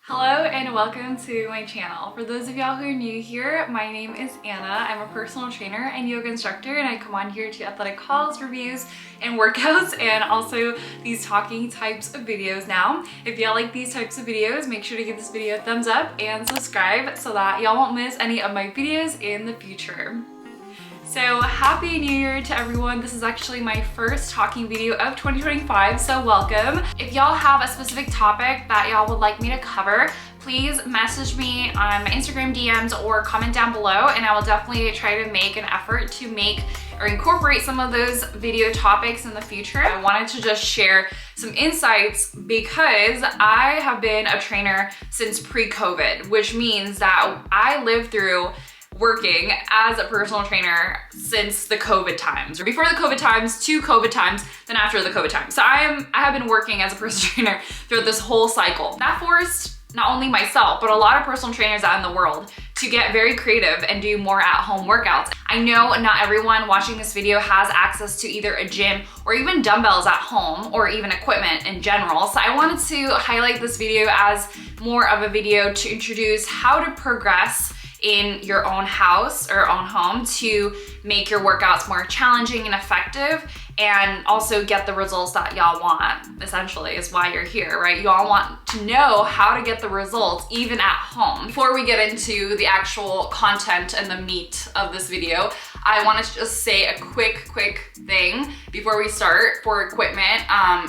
Hello and welcome to my channel. For those of y'all who are new here, my name is Anna. I'm a personal trainer and yoga instructor, and I come on here to athletic hauls, reviews, and workouts, and also these talking types of videos now. If y'all like these types of videos, make sure to give this video a thumbs up and subscribe so that y'all won't miss any of my videos in the future. So happy new year to everyone. This is actually my first talking video of 2025, so welcome. If y'all have a specific topic that y'all would like me to cover, please message me on my Instagram DMs or comment down below, and I will definitely try to make an effort to make or incorporate some of those video topics in the future. I wanted to just share some insights because I have been a trainer since pre-COVID, which means that I lived through working as a personal trainer since the COVID times, or before the COVID times, to COVID times, then after the COVID times. So I have been working as a personal trainer throughout this whole cycle. That forced not only myself, but a lot of personal trainers out in the world to get very creative and do more at-home workouts. I know not everyone watching this video has access to either a gym or even dumbbells at home or even equipment in general. So I wanted to highlight this video as more of a video to introduce how to progress in your own house or own home to make your workouts more challenging and effective, and also get the results that y'all want, essentially, is why you're here, right? You all want to know how to get the results even at home. Before we get into the actual content and the meat of this video, I want to just say a quick thing before we start for equipment.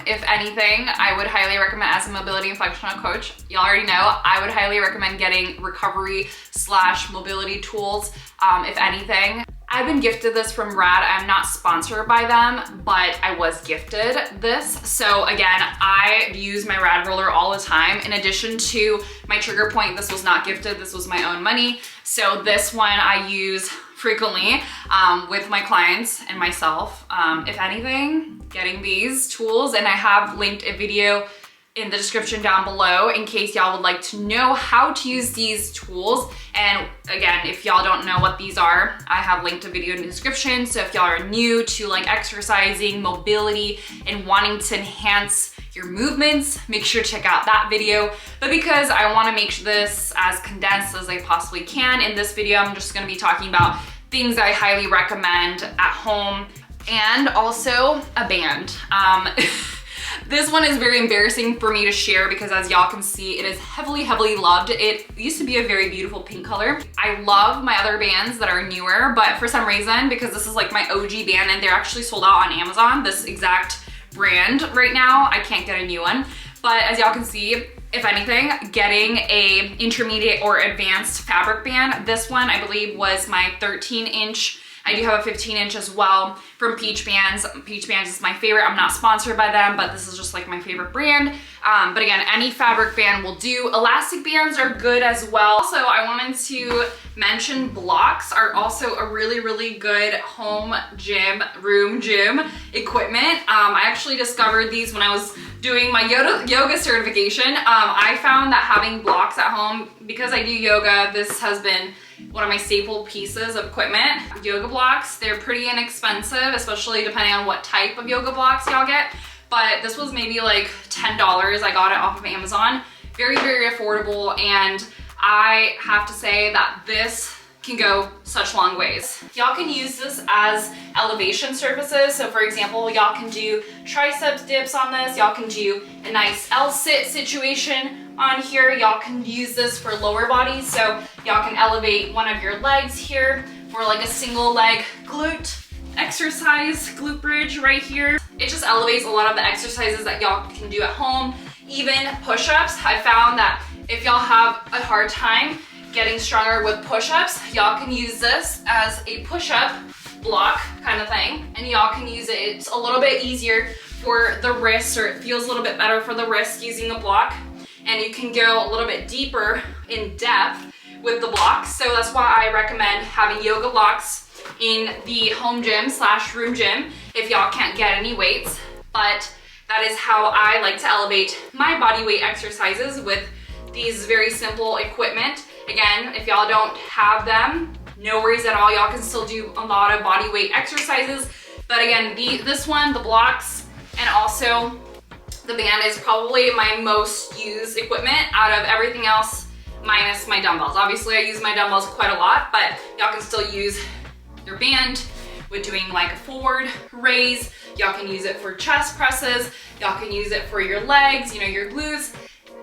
If anything, I would highly recommend, as a mobility and functional coach, y'all already know, I would highly recommend getting recovery / mobility tools, if anything. I've been gifted this from Rad. I'm not sponsored by them, but I was gifted this. So again, I use my Rad roller all the time. In addition to my trigger point, this was not gifted, this was my own money. So this one I use frequently with my clients and myself. If anything, getting these tools, and I have linked a video in the description down below in case y'all would like to know how to use these tools. And again, if y'all don't know what these are, I have linked a video in the description. So if y'all are new to like exercising, mobility, and wanting to enhance your movements, make sure to check out that video. But because I want to make this as condensed as I possibly can, in this video I'm just going to be talking about things I highly recommend at home, and also a band. This one is very embarrassing for me to share because, as y'all can see, it is heavily loved. It used to be a very beautiful pink color. I love my other bands that are newer, but for some reason, because this is like my OG band and they're actually sold out on Amazon, this exact brand right now, I can't get a new one. But as y'all can see, if anything, getting a intermediate or advanced fabric band, this one I believe was my 13-inch. I do have a 15-inch as well from Peach Bands. Peach Bands is my favorite. I'm not sponsored by them, but this is just like my favorite brand. But again, any fabric band will do. Elastic bands are good as well. Also, I wanted to mention blocks are also a really good home gym, room gym equipment. I actually discovered these when I was doing my yoga certification. I found that having blocks at home, because I do yoga, this has been one of my staple pieces of equipment. Yoga blocks, they're pretty inexpensive, especially depending on what type of yoga blocks y'all get. But this was maybe like $10. I got it off of Amazon. Very affordable, and I have to say that this can go such long ways. Y'all can use this as elevation surfaces. So for example, y'all can do triceps dips on this. Y'all can do a nice L-sit situation on here. Y'all can use this for lower body. So y'all can elevate one of your legs here for like a single leg glute exercise, glute bridge right here. It just elevates a lot of the exercises that y'all can do at home. Even push-ups. I found that if y'all have a hard time getting stronger with push-ups, y'all can use this as a push-up block kind of thing, and y'all can use it. It's a little bit easier for the wrist, or it feels a little bit better for the wrist using a block, and you can go a little bit deeper in depth with the blocks. So that's why I recommend having yoga blocks in the home gym / room gym if y'all can't get any weights. But that is how I like to elevate my body weight exercises, with these very simple equipment. Again, if y'all don't have them, no worries at all. Y'all can still do a lot of body weight exercises. But again, this one, the blocks, and also The band is probably my most used equipment out of everything else minus my dumbbells. Obviously I use my dumbbells quite a lot, but y'all can still use your band with doing like a forward raise. Y'all can use it for chest presses. Y'all can use it for your legs, you know, your glutes,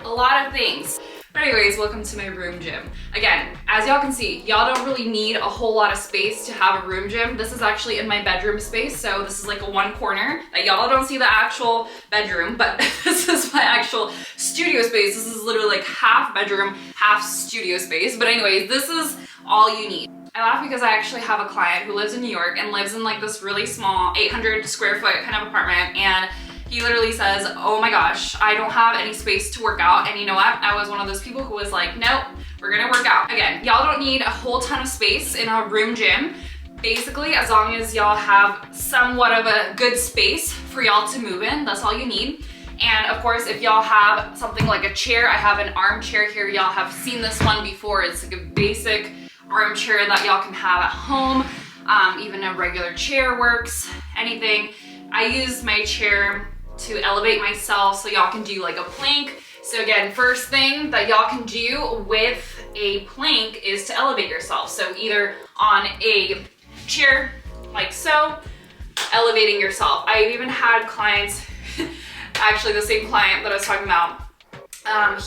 a lot of things. But anyways, welcome to my room gym. Again, as y'all can see, y'all don't really need a whole lot of space to have a room gym. This is actually in my bedroom space, so this is like a one corner. Like, y'all don't see the actual bedroom, but this is my actual studio space. This is literally like half bedroom, half studio space. But anyways, this is all you need. I laugh because I actually have a client who lives in New York and lives in like this really small 800 square foot kind of apartment, and he literally says, oh my gosh, I don't have any space to work out. And you know what? I was one of those people who was like, nope, we're gonna work out. Again, y'all don't need a whole ton of space in a room gym. Basically, as long as y'all have somewhat of a good space for y'all to move in, that's all you need. And of course, if y'all have something like a chair, I have an armchair here. Y'all have seen this one before. It's like a basic armchair that y'all can have at home. Even a regular chair works, anything. I use my chair to elevate myself so y'all can do like a plank. So again, first thing that y'all can do with a plank is to elevate yourself. So either on a chair like so, elevating yourself. I've even had clients, actually the same client that I was talking about,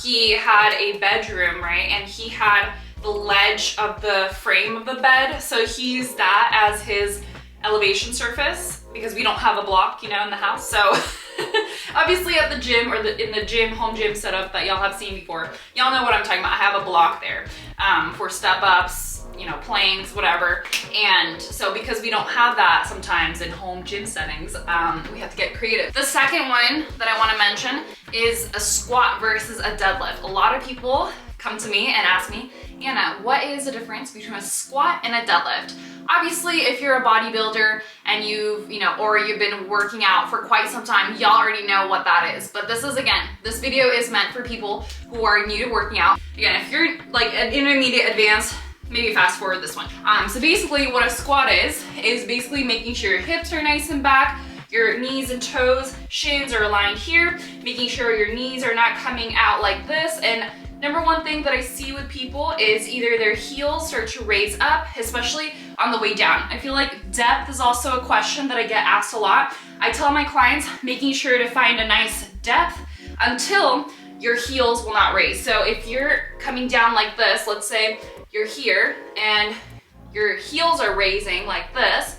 he had a bedroom, right? And he had the ledge of the frame of the bed. So he used that as his elevation surface because we don't have a block, you know, in the house. So obviously at the gym or in the gym, home gym setup that y'all have seen before, y'all know what I'm talking about. I have a block there for step ups, you know, planks, whatever. And so because we don't have that sometimes in home gym settings, we have to get creative. The second one that I want to mention is a squat versus a deadlift. A lot of people come to me and ask me, Anna, what is the difference between a squat and a deadlift? Obviously, if you're a bodybuilder and you've been working out for quite some time, y'all already know what that is. But this is, again, this video is meant for people who are new to working out. Again, if you're like an intermediate advanced, maybe fast forward this one. So basically what a squat is basically making sure your hips are nice and back, your knees and toes, shins are aligned here, making sure your knees are not coming out like this. And number one thing that I see with people is either their heels start to raise up, especially on the way down. I feel like depth is also a question that I get asked a lot. I tell my clients making sure to find a nice depth until your heels will not raise. So if you're coming down like this, let's say you're here and your heels are raising like this,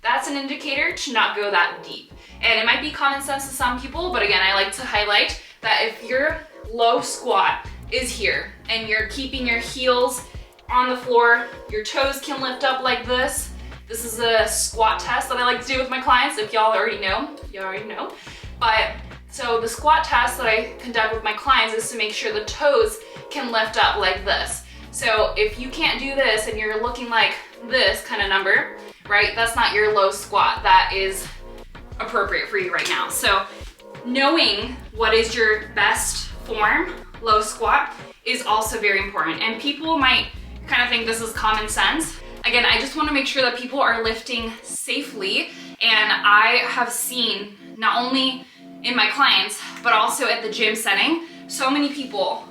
that's an indicator to not go that deep. And it might be common sense to some people, but again, I like to highlight that if your low squat is here and you're keeping your heels on the floor, your toes can lift up like this. This is a squat test that I like to do with my clients. If y'all already know, But so the squat test that I conduct with my clients is to make sure the toes can lift up like this. So if you can't do this and you're looking like this kind of number, right? That's not your low squat. That is appropriate for you right now. So knowing what is your best form, low squat, is also very important. And people might kind of think this is common sense. Again, I just want to make sure that people are lifting safely. And I have seen, not only in my clients, but also at the gym setting, so many people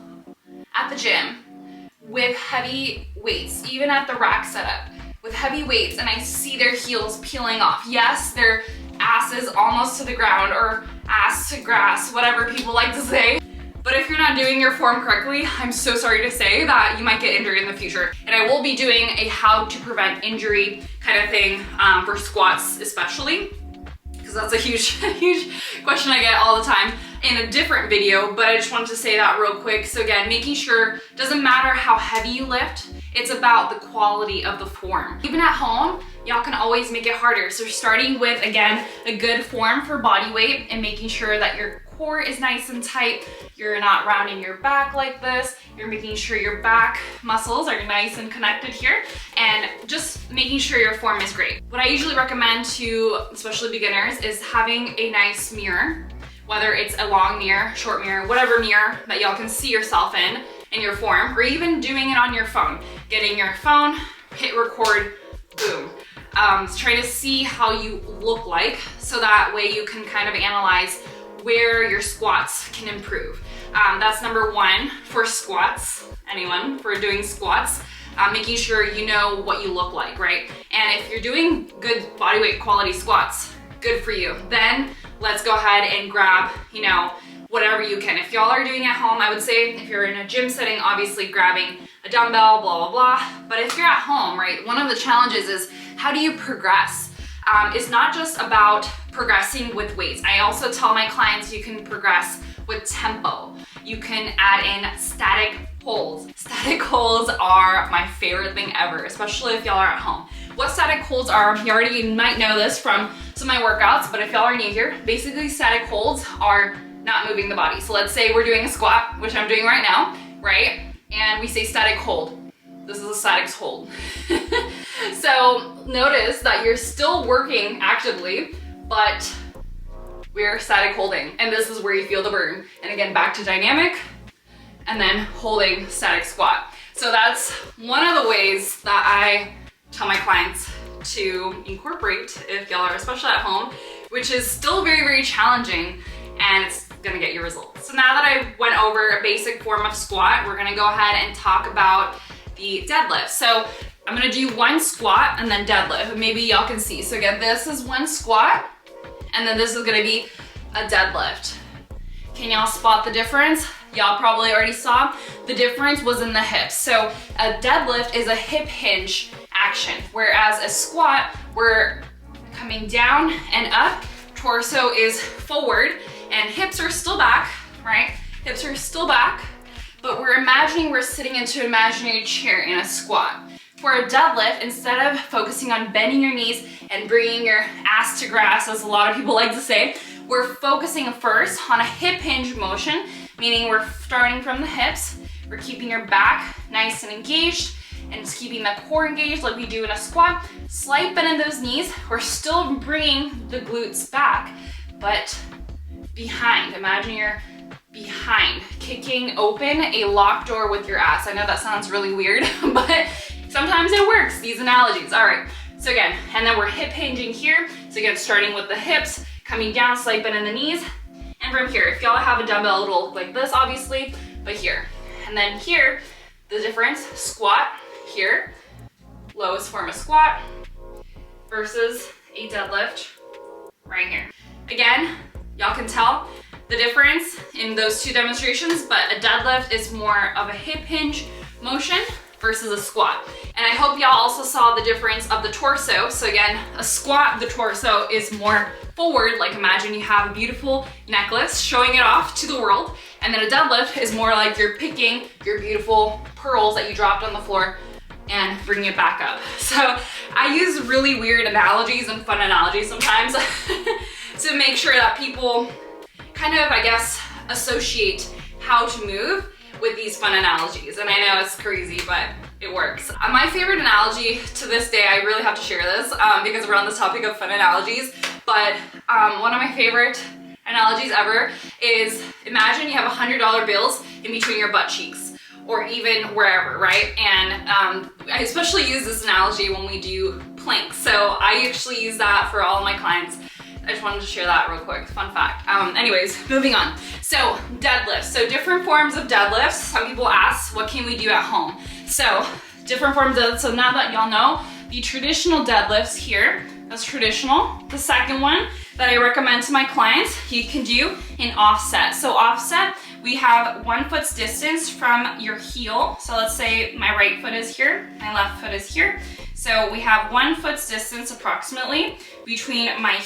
at the gym with heavy weights, even at the rack setup, with heavy weights, and I see their heels peeling off. Yes, their ass is almost to the ground, or ass to grass, whatever people like to say. But if you're not doing your form correctly, I'm so sorry to say that you might get injured in the future. And I will be doing a how to prevent injury kind of thing for squats especially, because that's a huge question I get all the time in a different video, but I just wanted to say that real quick. So again, making sure, doesn't matter how heavy you lift, it's about the quality of the form. Even at home, y'all can always make it harder. So starting with, again, a good form for body weight and making sure that your core is nice and tight. You're not rounding your back like this. You're making sure your back muscles are nice and connected here, and just making sure your form is great. What I usually recommend to especially beginners is having a nice mirror, whether it's a long mirror, short mirror, whatever mirror that y'all can see yourself in your form, or even doing it on your phone. Getting your phone, hit record, boom. Try to see how you look like, so that way you can kind of analyze where your squats can improve. That's number one for squats. Anyone for doing squats, making sure you know what you look like, right? And if you're doing good body weight quality squats, good for you. Then let's go ahead and grab, you know, whatever you can. If y'all are doing at home, I would say if you're in a gym setting, obviously grabbing a dumbbell, blah, blah, blah. But if you're at home, right, one of the challenges is how do you progress? It's not just about progressing with weights. I also tell my clients you can progress with tempo. You can add in static holds. Static holds are my favorite thing ever, especially if y'all are at home. What static holds are, you already might know this from some of my workouts, but if y'all are new here, basically static holds are not moving the body. So let's say we're doing a squat, which I'm doing right now, right? And we say static hold. This is a static hold. So notice that you're still working actively, but we're static holding. And this is where you feel the burn. And again, back to dynamic and then holding static squat. So that's one of the ways that I tell my clients to incorporate if y'all are especially at home, which is still very, very challenging, and it's gonna get you results. So now that I went over a basic form of squat, we're gonna go ahead and talk about the deadlift. So I'm gonna do one squat and then deadlift. Maybe y'all can see. So again, this is one squat, and then this is gonna be a deadlift. Can y'all spot the difference? Y'all probably already saw the difference was in the hips. So a deadlift is a hip hinge action, whereas a squat, we're coming down and up, torso is forward, and hips are still back, right? Hips are still back, but we're imagining we're sitting into an imaginary chair in a squat. For a deadlift, instead of focusing on bending your knees and bringing your ass to grass, as a lot of people like to say, we're focusing first on a hip hinge motion, meaning we're starting from the hips, we're keeping your back nice and engaged, and just keeping the core engaged like we do in a squat. Slight bend in those knees, we're still bringing the glutes back, but behind. Imagine you're behind, kicking open a locked door with your ass. I know that sounds really weird, but sometimes it works, these analogies. All right, so again, and then we're hip hinging here. So again, starting with the hips, coming down, slight bend in the knees, and from here, if y'all have a dumbbell, it'll look like this, obviously, but here. And then here, the difference, squat here, lowest form of squat versus a deadlift right here. Again, y'all can tell the difference in those two demonstrations, but a deadlift is more of a hip hinge motion versus a squat. And I hope y'all also saw the difference of the torso. So again, a squat, the torso is more forward, like imagine you have a beautiful necklace showing it off to the world, and then a deadlift is more like you're picking your beautiful pearls that you dropped on the floor and bringing it back up. So I use really weird analogies and fun analogies sometimes to make sure that people kind of, I guess, associate how to move with these fun analogies. And I know it's crazy, but it works. My favorite analogy to this day, I really have to share this because we're on this topic of fun analogies, but one of my favorite analogies ever is imagine you have $100 bills in between your butt cheeks, or even wherever, right? And I especially use this analogy when we do planks. So I actually use that for all of my clients. I just wanted to share that real quick, fun fact. Anyways, moving on. So deadlifts, so different forms of deadlifts. Some people ask, what can we do at home? So different forms of, so now that y'all know, the traditional deadlifts here, that's traditional. The second one that I recommend to my clients, you can do in offset. So offset, we have 1 foot's distance from your heel. So let's say my right foot is here, my left foot is here. So we have 1 foot's distance approximately between my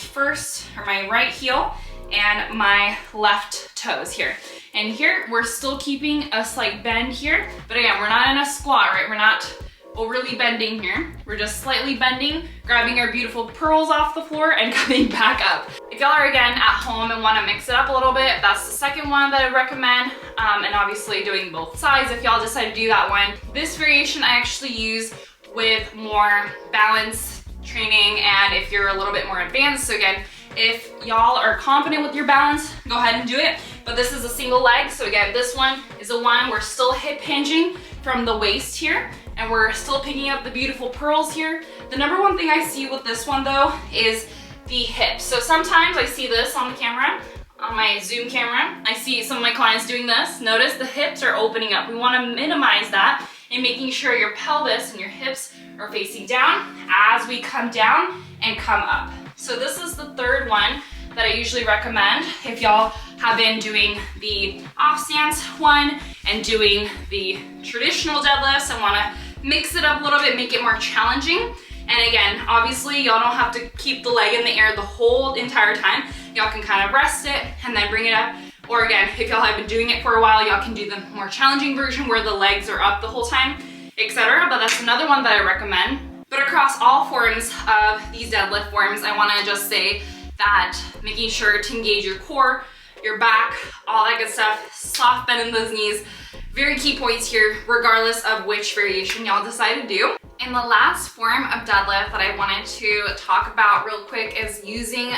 right heel and my left toes here. And here, we're still keeping a slight bend here, but again, we're not in a squat, right? We're not overly bending here. We're just slightly bending, grabbing our beautiful pearls off the floor and coming back up. If y'all are again at home and wanna mix it up a little bit, that's the second one that I recommend. And obviously doing both sides if y'all decide to do that one. This variation I actually use with more balance training, and if you're a little bit more advanced. So again, if y'all are confident with your balance, go ahead and do it. But this is a single leg. So again, this one is the one we're still hip hinging from the waist here, and we're still picking up the beautiful pearls here. The number one thing I see with this one though is the hips. So sometimes I see this on the camera, on my Zoom camera, I see some of my clients doing this. Notice the hips are opening up. We want to minimize that and making sure your pelvis and your hips are facing down as we come down and come up. So this is the third one that I usually recommend if y'all have been doing the off stance one and doing the traditional deadlifts and want to mix it up a little bit, make it more challenging. And again, obviously y'all don't have to keep the leg in the air the whole entire time. Y'all can kind of rest it and then bring it up. Or again, if y'all have been doing it for a while, y'all can do the more challenging version where the legs are up the whole time, etc. But that's another one that I recommend. But across all forms of these deadlift forms, I want to just say that making sure to engage your core, your back, all that good stuff, soft bend in those knees, very key points here, regardless of which variation y'all decide to do. And the last form of deadlift that I wanted to talk about real quick is using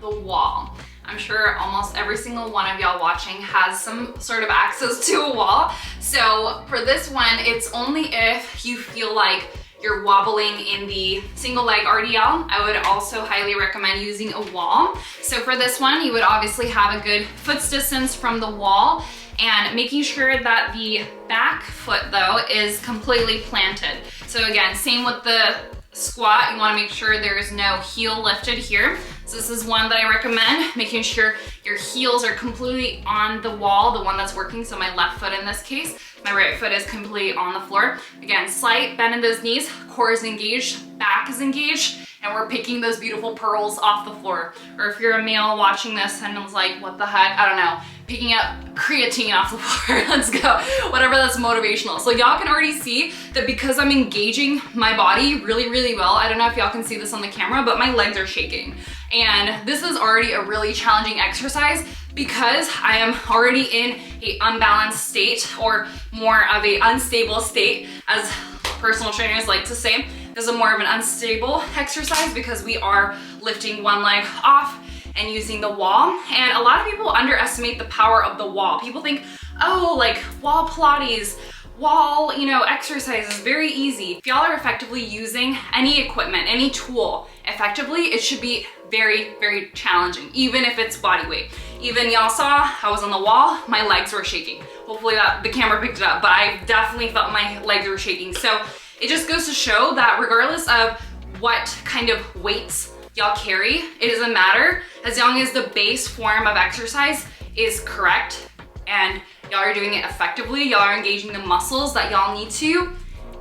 the wall. I'm sure almost every single one of y'all watching has some sort of access to a wall. So for this one, it's only if you feel like you're wobbling in the single leg RDL. I would also highly recommend using a wall. So for this one, you would obviously have a good foot's distance from the wall and making sure that the back foot though is completely planted. So again, same with the squat, you wanna make sure there's no heel lifted here. So this is one that I recommend, making sure your heels are completely on the wall, the one that's working, so my left foot in this case. My right foot is completely on the floor. Again, slight bend in those knees, core is engaged, back is engaged, and we're picking those beautiful pearls off the floor. Or if you're a male watching this and it's like, what the heck, I don't know, picking up creatine off the floor, let's go, whatever, that's motivational. So y'all can already see that because I'm engaging my body really, really well, I don't know if y'all can see this on the camera, but my legs are shaking. And this is already a really challenging exercise because I am already in an unbalanced state, or more of an unstable state, as personal trainers like to say. This is more of an unstable exercise because we are lifting one leg off and using the wall. And a lot of people underestimate the power of the wall. People think, oh, like wall Pilates, wall, exercise is very easy. If y'all are effectively using any equipment, any tool effectively, it should be very, very challenging, even if it's body weight. Even y'all saw, I was on the wall, my legs were shaking. Hopefully the camera picked it up, but I definitely felt my legs were shaking. So it just goes to show that regardless of what kind of weights y'all carry, it doesn't matter. As long as the base form of exercise is correct and y'all are doing it effectively, y'all are engaging the muscles that y'all need to,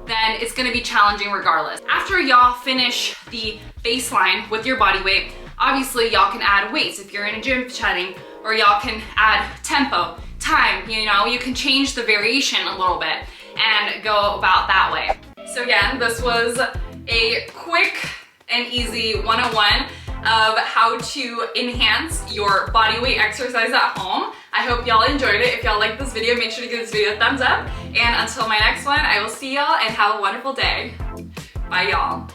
then it's gonna be challenging regardless. After y'all finish the baseline with your body weight, obviously y'all can add weights if you're in a gym setting, or y'all can add tempo, time, you can change the variation a little bit and go about that way. So again, this was a quick and easy 101 of how to enhance your body weight exercise at home. I hope y'all enjoyed it. If y'all liked this video, make sure to give this video a thumbs up. And until my next one, I will see y'all and have a wonderful day. Bye y'all.